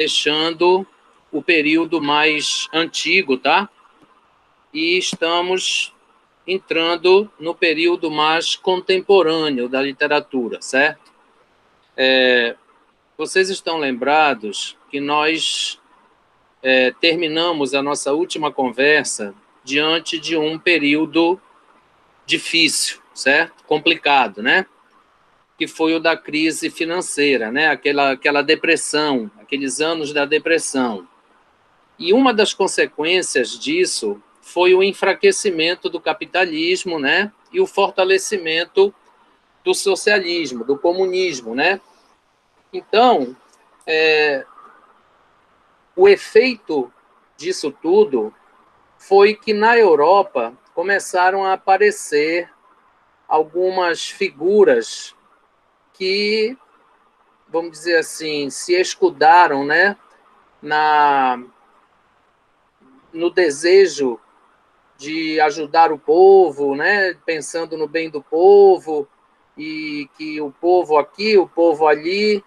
deixando o período mais antigo, tá? E estamos entrando no período mais contemporâneo da literatura, certo? Vocês estão lembrados que nós terminamos a nossa última conversa diante de um período difícil, certo? Complicado, né? Que foi o da crise financeira, né? Aquela depressão, aqueles anos da depressão. E uma das consequências disso foi o enfraquecimento do capitalismo, né? E o fortalecimento do socialismo, do comunismo, né? Então, o efeito disso tudo foi que na Europa começaram a aparecer algumas figuras que, vamos dizer assim, se escudaram, né, no desejo de ajudar o povo, né, pensando no bem do povo, e que o povo aqui, o povo ali,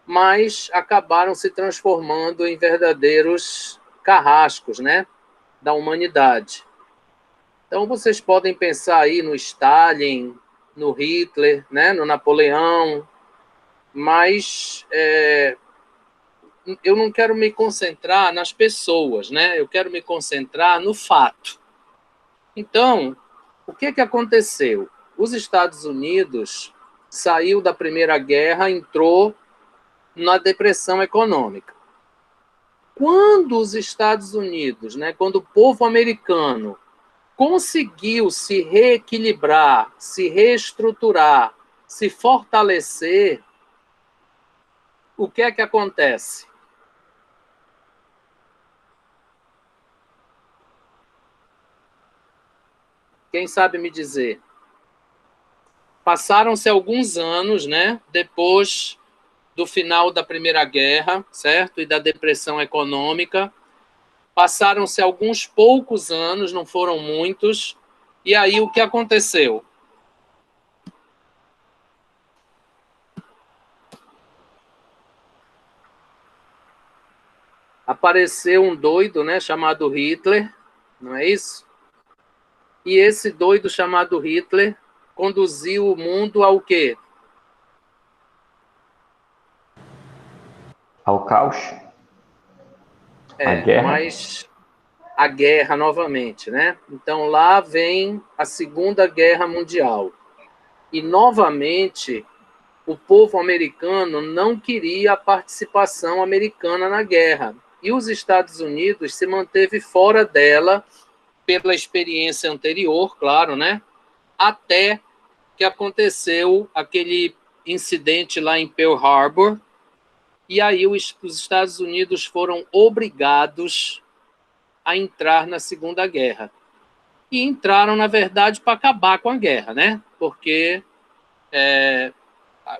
mas acabaram se transformando em verdadeiros carrascos, né, da humanidade. Então, vocês podem pensar aí no Stalin, no Hitler, né, no Napoleão, mas eu não quero me concentrar nas pessoas, né? Eu quero me concentrar no fato. Então, o que aconteceu? Os Estados Unidos saiu da Primeira Guerra, entrou na depressão econômica. Quando os Estados Unidos, né, quando o povo americano conseguiu se reequilibrar, se reestruturar, se fortalecer, o que acontece? Quem sabe me dizer? Passaram-se alguns anos, né, depois do final da Primeira Guerra, certo? E da depressão econômica. Passaram-se alguns poucos anos, não foram muitos. E aí o que aconteceu? Apareceu um doido, né, chamado Hitler, não é isso? E esse doido chamado Hitler conduziu o mundo ao quê? Ao caos? A guerra? Mas a guerra novamente, né? Então lá vem a Segunda Guerra Mundial. E novamente o povo americano não queria a participação americana na guerra. E os Estados Unidos se manteve fora dela pela experiência anterior, claro, né? Até que aconteceu aquele incidente lá em Pearl Harbor, e aí os Estados Unidos foram obrigados a entrar na Segunda Guerra. E entraram, na verdade, para acabar com a guerra, né? Porque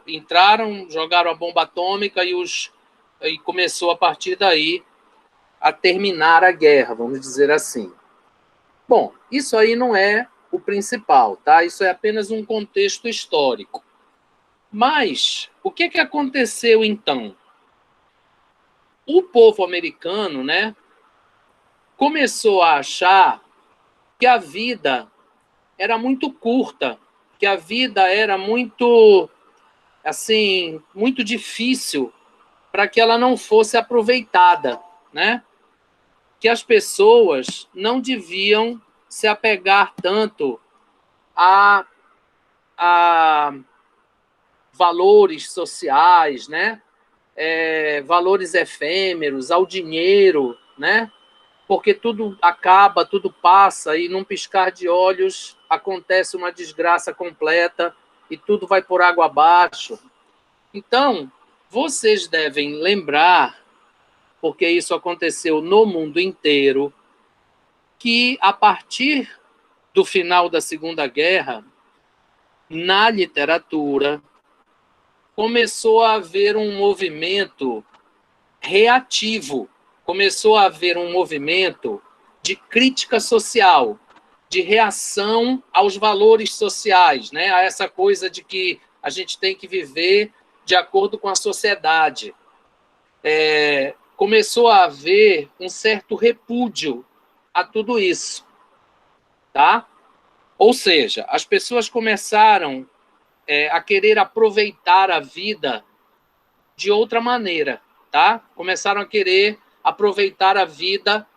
entraram, jogaram a bomba atômica e começou a partir daí a terminar a guerra, vamos dizer assim. Bom, isso aí não é o principal, tá? Isso é apenas um contexto histórico. Mas o que aconteceu então? O povo americano, né, começou a achar que a vida era muito curta, que a vida era muito, assim, muito difícil para que ela não fosse aproveitada, né? Que as pessoas não deviam se apegar tanto a valores sociais, né? Valores efêmeros, ao dinheiro, né? Porque tudo acaba, tudo passa e num piscar de olhos acontece uma desgraça completa e tudo vai por água abaixo. Então, vocês devem lembrar, porque isso aconteceu no mundo inteiro, que a partir do final da Segunda Guerra, na literatura, começou a haver um movimento reativo, começou a haver um movimento de crítica social, de reação aos valores sociais, né? A essa coisa de que a gente tem que viver de acordo com a sociedade. começou a haver um certo repúdio a tudo isso, tá? Ou seja, as pessoas começaram a querer aproveitar a vida de outra maneira, tá? Começaram a querer aproveitar a vida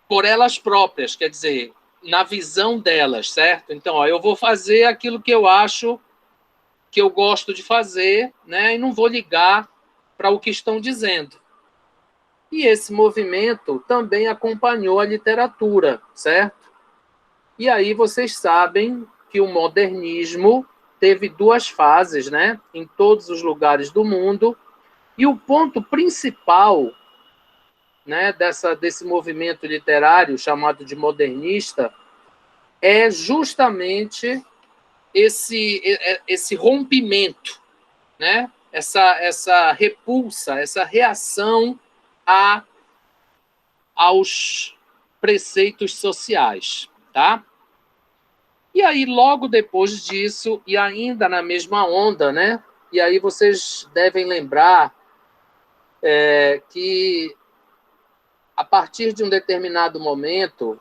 por elas próprias, quer dizer, na visão delas, certo? Então, ó, eu vou fazer aquilo que eu acho que eu gosto de fazer, né? E não vou ligar para o que estão dizendo. E esse movimento também acompanhou a literatura, certo? E aí vocês sabem que o modernismo teve duas fases, né? Em todos os lugares do mundo. E o ponto principal, né, desse movimento literário chamado de modernista é justamente esse rompimento, né? Essa repulsa, essa reação aos preceitos sociais, tá? E aí, logo depois disso, e ainda na mesma onda, né? E aí vocês devem lembrar que, a partir de um determinado momento,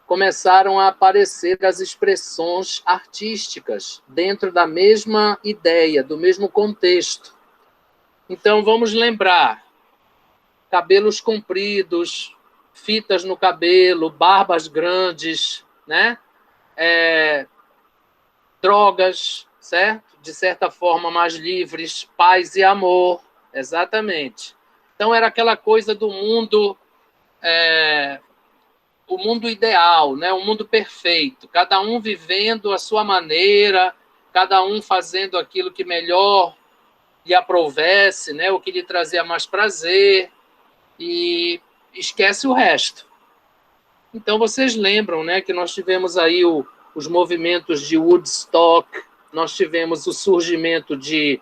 começaram a aparecer as expressões artísticas dentro da mesma ideia, do mesmo contexto. Então, vamos lembrar: cabelos compridos, fitas no cabelo, barbas grandes, né? Drogas, certo? De certa forma mais livres, paz e amor, exatamente. Então, era aquela coisa do mundo... o mundo ideal, né? O mundo perfeito, cada um vivendo a sua maneira, cada um fazendo aquilo que melhor lhe aprovesse, né? O que lhe trazia mais prazer, e esquece o resto. Então, vocês lembram, né, que nós tivemos aí os movimentos de Woodstock, nós tivemos o surgimento de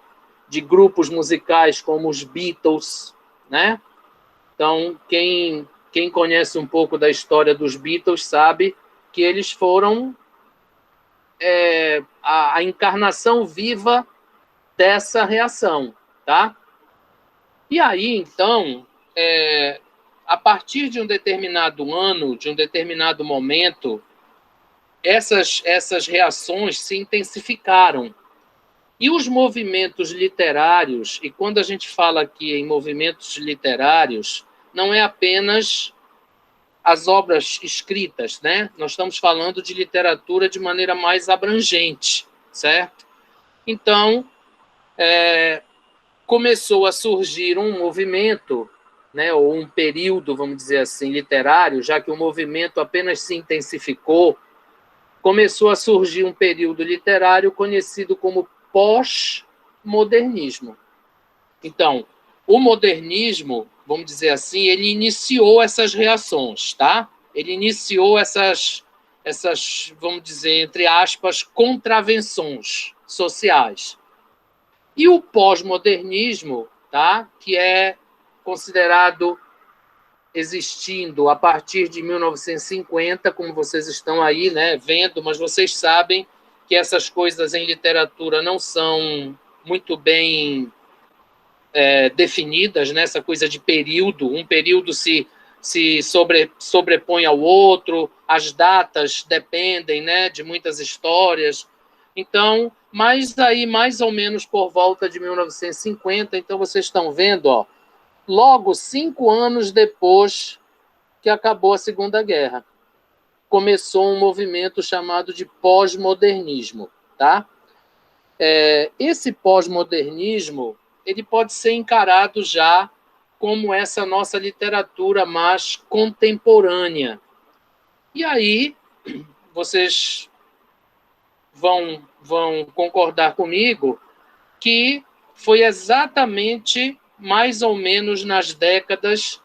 grupos musicais como os Beatles, né? Então, quem conhece um pouco da história dos Beatles sabe que eles foram a encarnação viva dessa reação, tá? E aí, então, a partir de um determinado ano, de um determinado momento, essas reações se intensificaram. E os movimentos literários, e quando a gente fala aqui em movimentos literários, não é apenas as obras escritas, né? Nós estamos falando de literatura de maneira mais abrangente, certo? Então, começou a surgir um movimento, né, ou um período, vamos dizer assim, literário, já que o movimento apenas se intensificou, começou a surgir um período literário conhecido como pós-modernismo. Então, o modernismo, vamos dizer assim, ele iniciou essas reações, tá? Ele iniciou essas, vamos dizer, entre aspas, contravenções sociais. E o pós-modernismo, tá? Que é considerado existindo a partir de 1950, como vocês estão aí, né, vendo, mas vocês sabem que essas coisas em literatura não são muito bem definidas, né? Essa coisa de período, um período se sobrepõe ao outro, as datas dependem, né, de muitas histórias. Então, mas aí mais ou menos por volta de 1950, então vocês estão vendo, ó, logo 5 anos depois que acabou a Segunda Guerra, começou um movimento chamado de pós-modernismo, tá? Esse pós-modernismo, ele pode ser encarado já como essa nossa literatura mais contemporânea. E aí, vocês vão concordar comigo que foi exatamente mais ou menos nas décadas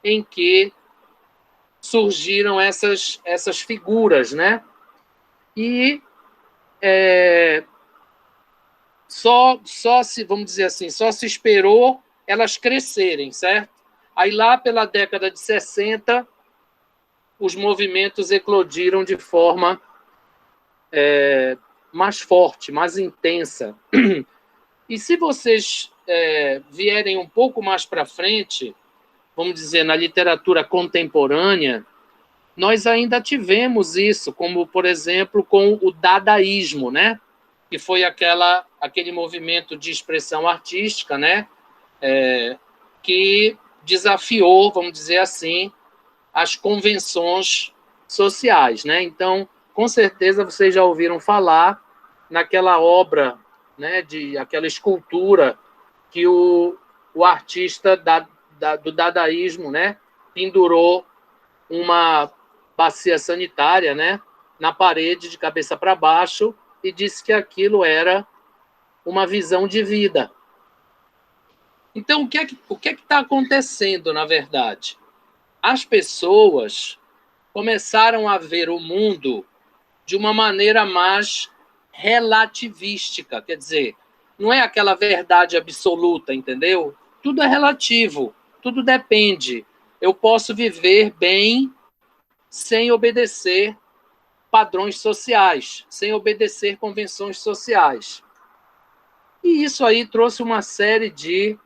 em que surgiram essas figuras, né? E só se, vamos dizer assim, só se esperou elas crescerem, certo? Aí lá pela década de 60, os movimentos eclodiram de forma mais forte, mais intensa. E se vocês vierem um pouco mais para frente, vamos dizer, na literatura contemporânea, nós ainda tivemos isso, como, por exemplo, com o dadaísmo, né? Que foi aquele movimento de expressão artística, né? Que desafiou, vamos dizer assim, as convenções sociais, né? Então, com certeza, vocês já ouviram falar naquela obra, né, aquela escultura que o artista do dadaísmo, né, pendurou uma bacia sanitária, né, na parede de cabeça para baixo e disse que aquilo era uma visão de vida. Então, o que é que está acontecendo, na verdade? As pessoas começaram a ver o mundo de uma maneira mais relativística, quer dizer, não é aquela verdade absoluta, entendeu? Tudo é relativo, tudo depende. Eu posso viver bem sem obedecer padrões sociais, sem obedecer convenções sociais. E isso aí trouxe uma série de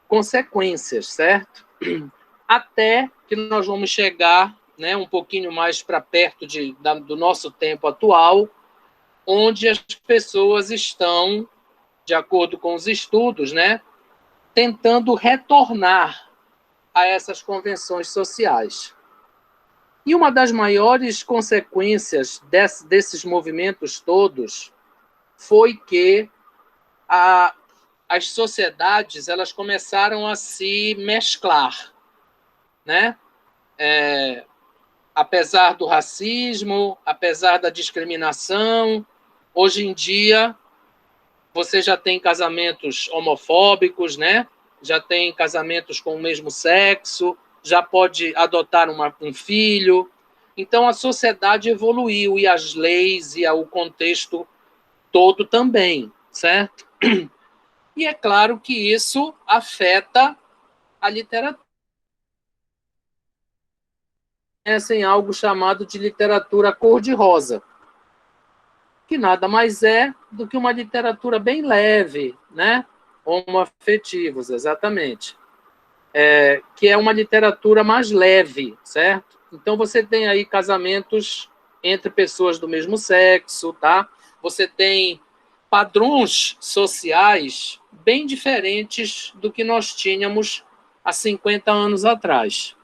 consequências, certo? Até que nós vamos chegar, né, um pouquinho mais para perto do nosso tempo atual, onde as pessoas estão, de acordo com os estudos, né, tentando retornar a essas convenções sociais. E uma das maiores consequências desses movimentos todos foi que as sociedades elas começaram a se mesclar, né? Apesar do racismo, apesar da discriminação, hoje em dia você já tem casamentos homofóbicos, né? Já tem casamentos com o mesmo sexo, já pode adotar um filho. Então, a sociedade evoluiu e as leis e o contexto todo também, certo? E é claro que isso afeta a literatura. Em algo chamado de literatura cor-de-rosa, que nada mais é do que uma literatura bem leve, né? Homoafetivos, exatamente. Que é uma literatura mais leve, certo? Então, você tem aí casamentos entre pessoas do mesmo sexo, tá? Você tem padrões sociais bem diferentes do que nós tínhamos há 50 anos atrás.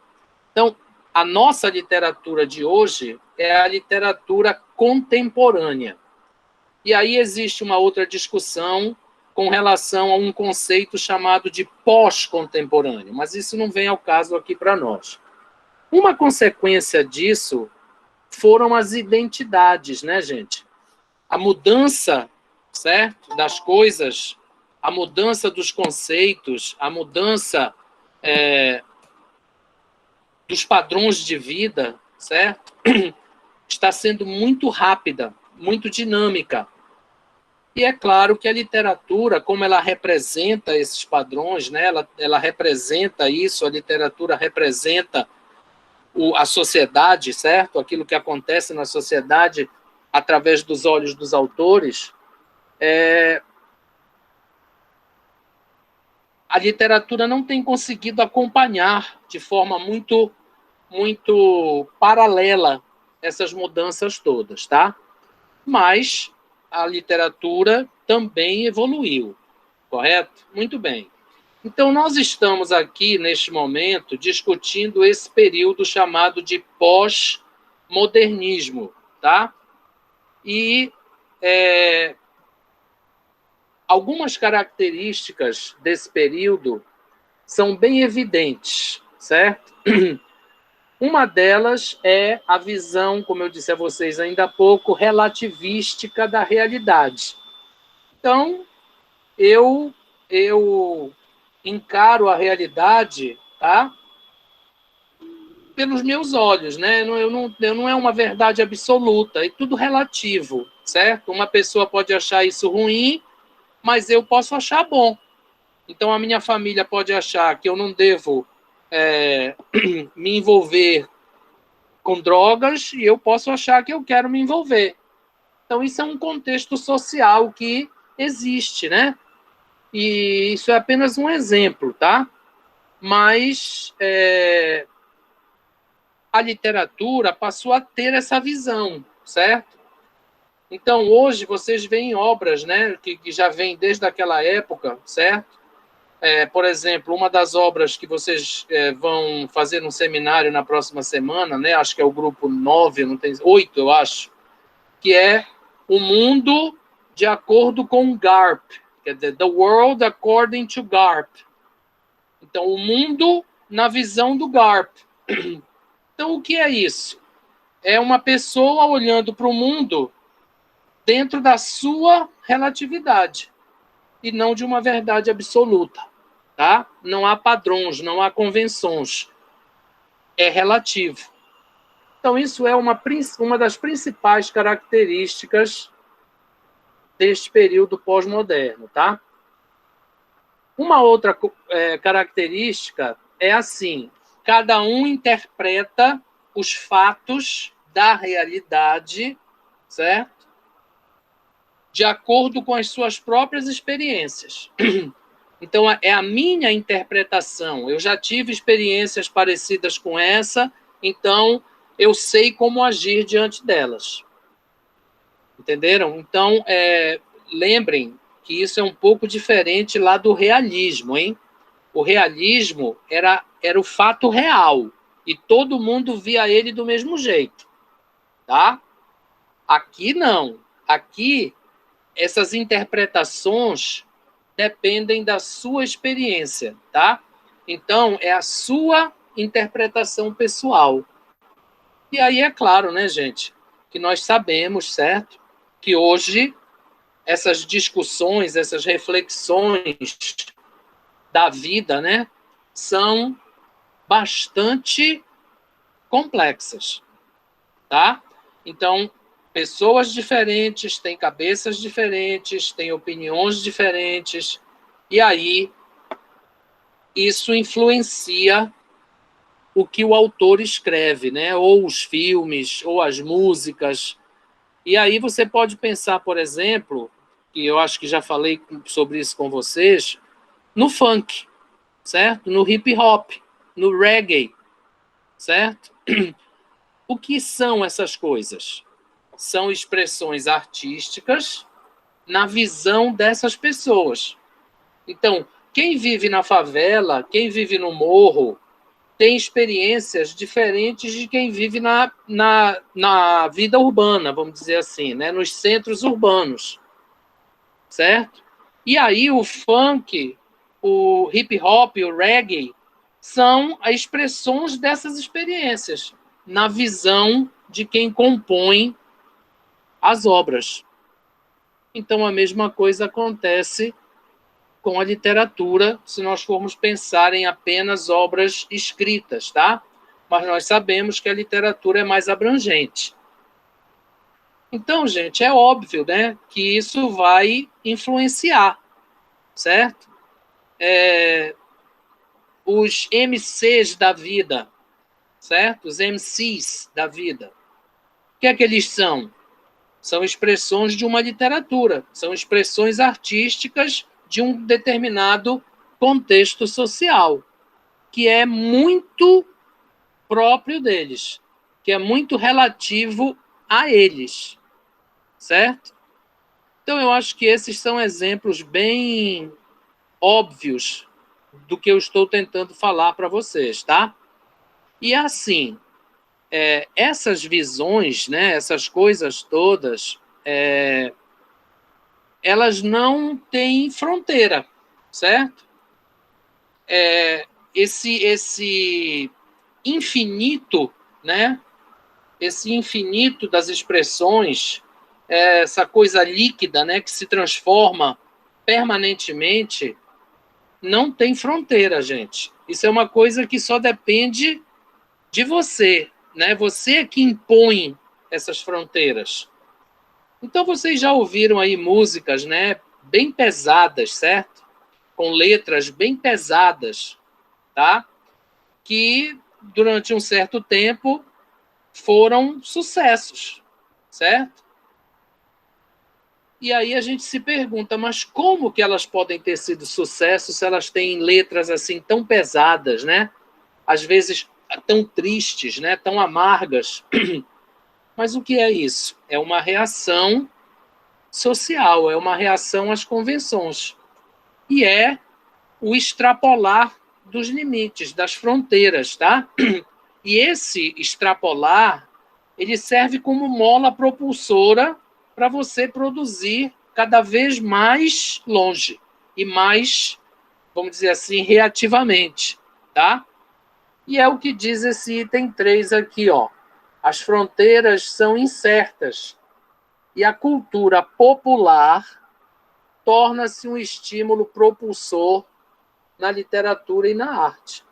Então, a nossa literatura de hoje é a literatura contemporânea. E aí existe uma outra discussão com relação a um conceito chamado de pós-contemporâneo, mas isso não vem ao caso aqui para nós. Uma consequência disso foram as identidades, né, gente? A mudança, certo, das coisas, a mudança dos conceitos, a mudança dos padrões de vida, certo? Está sendo muito rápida, muito dinâmica. E é claro que a literatura, como ela representa esses padrões, né? ela representa isso, a literatura representa a sociedade, certo? Aquilo que acontece na sociedade através dos olhos dos autores. A literatura não tem conseguido acompanhar de forma muito paralela essas mudanças todas, tá? Mas a literatura também evoluiu, correto? Muito bem. Então, nós estamos aqui, neste momento, discutindo esse período chamado de pós-modernismo, tá? E algumas características desse período são bem evidentes, certo? Uma delas é a visão, como eu disse a vocês ainda há pouco, relativística da realidade. Então, eu encaro a realidade, tá? Pelos meus olhos, né? Não é uma verdade absoluta, é tudo relativo, certo? Uma pessoa pode achar isso ruim, mas eu posso achar bom. Então, a minha família pode achar que eu não devo me envolver com drogas e eu posso achar que eu quero me envolver. Então, isso é um contexto social que existe, né? E isso é apenas um exemplo, tá? Mas a literatura passou a ter essa visão, certo? Então, hoje, vocês veem obras, né, que já vêm desde aquela época, certo? Por exemplo, uma das obras que vocês vão fazer um seminário na próxima semana, né, acho que é o grupo 9, não tem, 8, eu acho, que é O Mundo de Acordo com Garp, quer dizer, The World According to Garp. Então, o mundo na visão do Garp. Então, o que é isso? É uma pessoa olhando para o mundo dentro da sua relatividade e não de uma verdade absoluta, tá? Não há padrões, não há convenções. É relativo. Então, isso é uma das principais características deste período pós-moderno, tá? Uma outra característica é assim: cada um interpreta os fatos da realidade, certo? De acordo com as suas próprias experiências. Então, é a minha interpretação. Eu já tive experiências parecidas com essa, então eu sei como agir diante delas. Entenderam? Então, lembrem que isso é um pouco diferente lá do realismo, hein? O realismo era o fato real e todo mundo via ele do mesmo jeito, tá? Aqui não. Aqui, essas interpretações dependem da sua experiência, tá? Então, é a sua interpretação pessoal. E aí é claro, né, gente, que nós sabemos, certo? Que hoje essas discussões, essas reflexões da vida, né, são bastante complexas, tá? Então, pessoas diferentes têm cabeças diferentes, têm opiniões diferentes, e aí isso influencia o que o autor escreve, né? Ou os filmes, ou as músicas. E aí você pode pensar, por exemplo, que eu acho que já falei sobre isso com vocês, no funk, certo? No hip hop, no reggae, certo? O que são essas coisas? São expressões artísticas na visão dessas pessoas. Então, quem vive na favela, quem vive no morro, tem experiências diferentes de quem vive na vida urbana, vamos dizer assim, né? Nos centros urbanos, certo? E aí o funk, o hip hop, o reggae, são as expressões dessas experiências, na visão de quem compõe as obras. Então, a mesma coisa acontece com a literatura, se nós formos pensar em apenas obras escritas, tá? Mas nós sabemos que a literatura é mais abrangente. Então, gente, é óbvio, né, que isso vai influenciar, certo? Os MCs da vida, certo? Os MCs da vida. O que é que eles são? São expressões de uma literatura, são expressões artísticas de um determinado contexto social, que é muito próprio deles, que é muito relativo a eles, certo? Então, eu acho que esses são exemplos bem óbvios do que eu estou tentando falar para vocês, tá? E assim, essas visões, né, essas coisas todas, elas não têm fronteira, certo? Esse infinito, né? Esse infinito das expressões, essa coisa líquida, né, que se transforma permanentemente, não tem fronteira, gente. Isso é uma coisa que só depende de você, né? Você é que impõe essas fronteiras. Então, vocês já ouviram aí músicas, né, bem pesadas, certo? Com letras bem pesadas, tá? Que, durante um certo tempo, foram sucessos, certo? E aí a gente se pergunta, mas como que elas podem ter sido sucesso se elas têm letras assim tão pesadas, né? Às vezes tão tristes, né? Tão amargas. Mas o que é isso? É uma reação social, é uma reação às convenções. E é o extrapolar dos limites, das fronteiras, tá? E esse extrapolar, ele serve como mola propulsora para você produzir cada vez mais longe e mais, vamos dizer assim, reativamente, tá? E é o que diz esse item 3 aqui, ó. As fronteiras são incertas e a cultura popular torna-se um estímulo propulsor na literatura e na arte.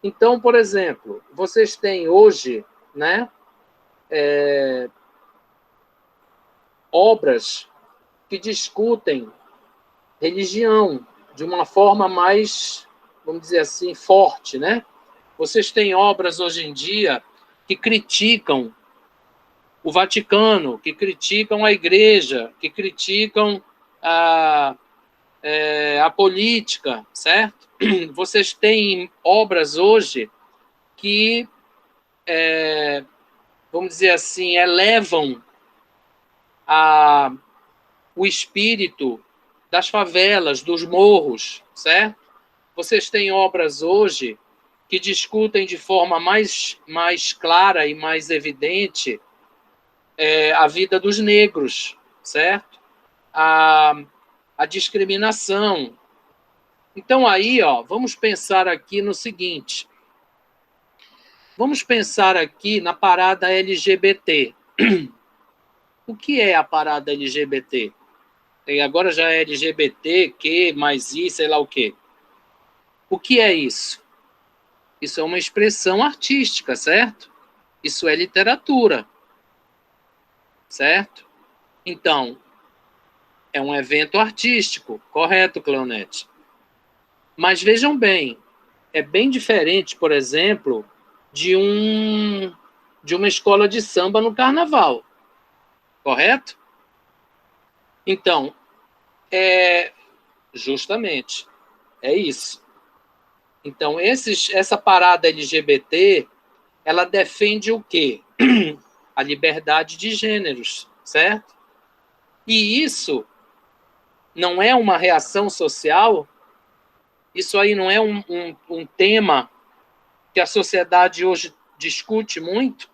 Então, por exemplo, vocês têm hoje, né, obras que discutem religião de uma forma mais, vamos dizer assim, forte, né? Vocês têm obras hoje em dia que criticam o Vaticano, que criticam a Igreja, que criticam a política, certo? Vocês têm obras hoje que, vamos dizer assim, elevam o espírito das favelas, dos morros, certo? Vocês têm obras hoje que discutem de forma mais clara e mais evidente a vida dos negros, certo? A discriminação. Então, aí, ó, vamos pensar aqui no seguinte. Vamos pensar aqui na parada LGBT. O que é a parada LGBT? Agora já é LGBT, Q, mais I, sei lá o quê. O que é isso? Isso é uma expressão artística, certo? Isso é literatura, certo? Então, é um evento artístico, correto, Cleonete? Mas vejam bem, é bem diferente, por exemplo, de uma escola de samba no carnaval, correto? Então, justamente, é isso. Então, essa parada LGBT, ela defende o quê? A liberdade de gêneros, certo? E isso não é uma reação social? Isso aí não é um tema que a sociedade hoje discute muito?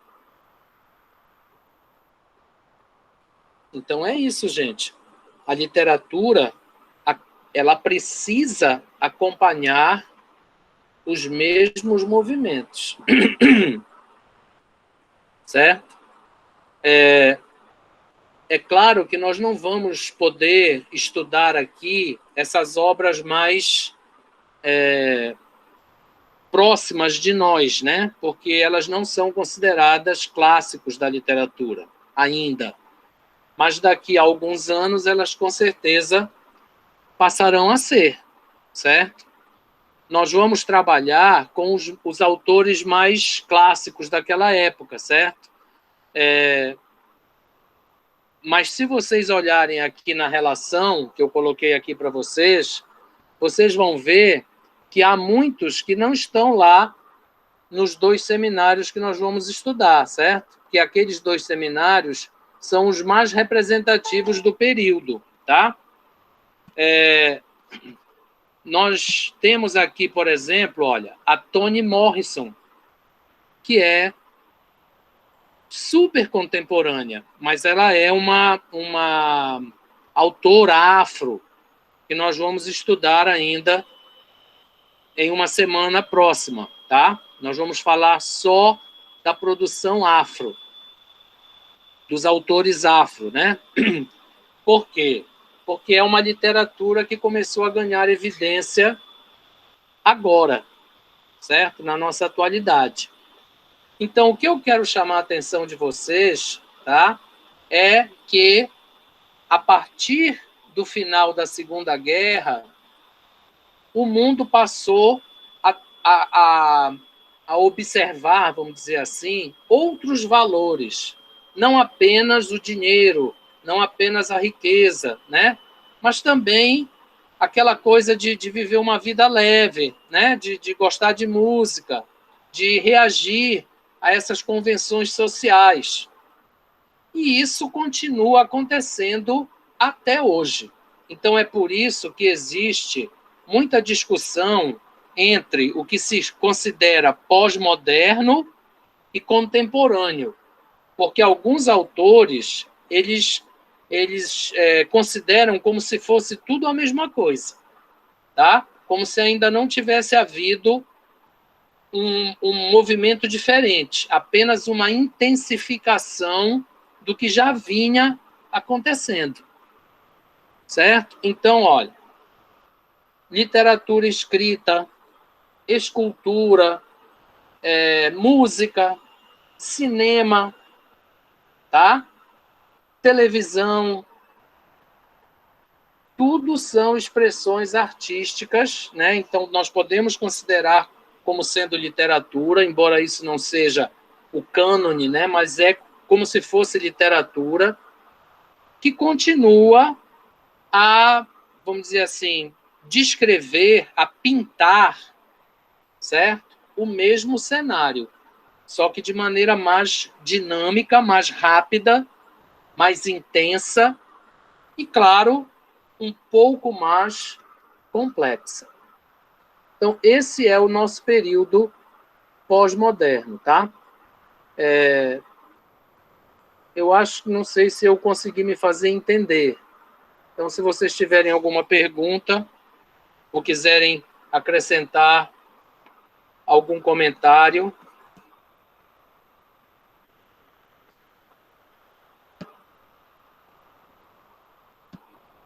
Então é isso, gente. A literatura, ela precisa acompanhar os mesmos movimentos. Certo? É claro que nós não vamos poder estudar aqui essas obras mais próximas de nós, né? Porque elas não são consideradas clássicos da literatura ainda. Mas daqui a alguns anos elas com certeza passarão a ser, certo? Nós vamos trabalhar com os autores mais clássicos daquela época, certo? Mas se vocês olharem aqui na relação que eu coloquei aqui para vocês, vocês vão ver que há muitos que não estão lá nos 2 seminários que nós vamos estudar, certo? Que aqueles 2 seminários são os mais representativos do período, tá? Nós temos aqui, por exemplo, olha, a Toni Morrison, que é super contemporânea, mas ela é uma autora afro, que nós vamos estudar ainda em uma semana próxima, tá? Nós vamos falar só da produção afro, dos autores afro, né? Por quê? Porque é uma literatura que começou a ganhar evidência agora, certo? Na nossa atualidade. Então, o que eu quero chamar a atenção de vocês, tá? É que, a partir do final da Segunda Guerra, o mundo passou a observar, vamos dizer assim, outros valores, não apenas o dinheiro, não apenas a riqueza, né? Mas também aquela coisa de viver uma vida leve, né? De gostar de música, de reagir a essas convenções sociais. E isso continua acontecendo até hoje. Então, é por isso que existe muita discussão entre o que se considera pós-moderno e contemporâneo, porque alguns autores eles consideram como se fosse tudo a mesma coisa, tá? Como se ainda não tivesse havido um movimento diferente, apenas uma intensificação do que já vinha acontecendo, certo? Então, olha, literatura escrita, escultura, música, cinema, tá? Televisão, tudo são expressões artísticas, né? Então, nós podemos considerar como sendo literatura, embora isso não seja o cânone, né? Mas é como se fosse literatura que continua a, vamos dizer assim, descrever, a pintar, certo? O mesmo cenário, só que de maneira mais dinâmica, mais rápida, mais intensa e, claro, um pouco mais complexa. Então, esse é o nosso período pós-moderno, tá? Eu acho que não sei se eu consegui me fazer entender. Então, se vocês tiverem alguma pergunta ou quiserem acrescentar algum comentário,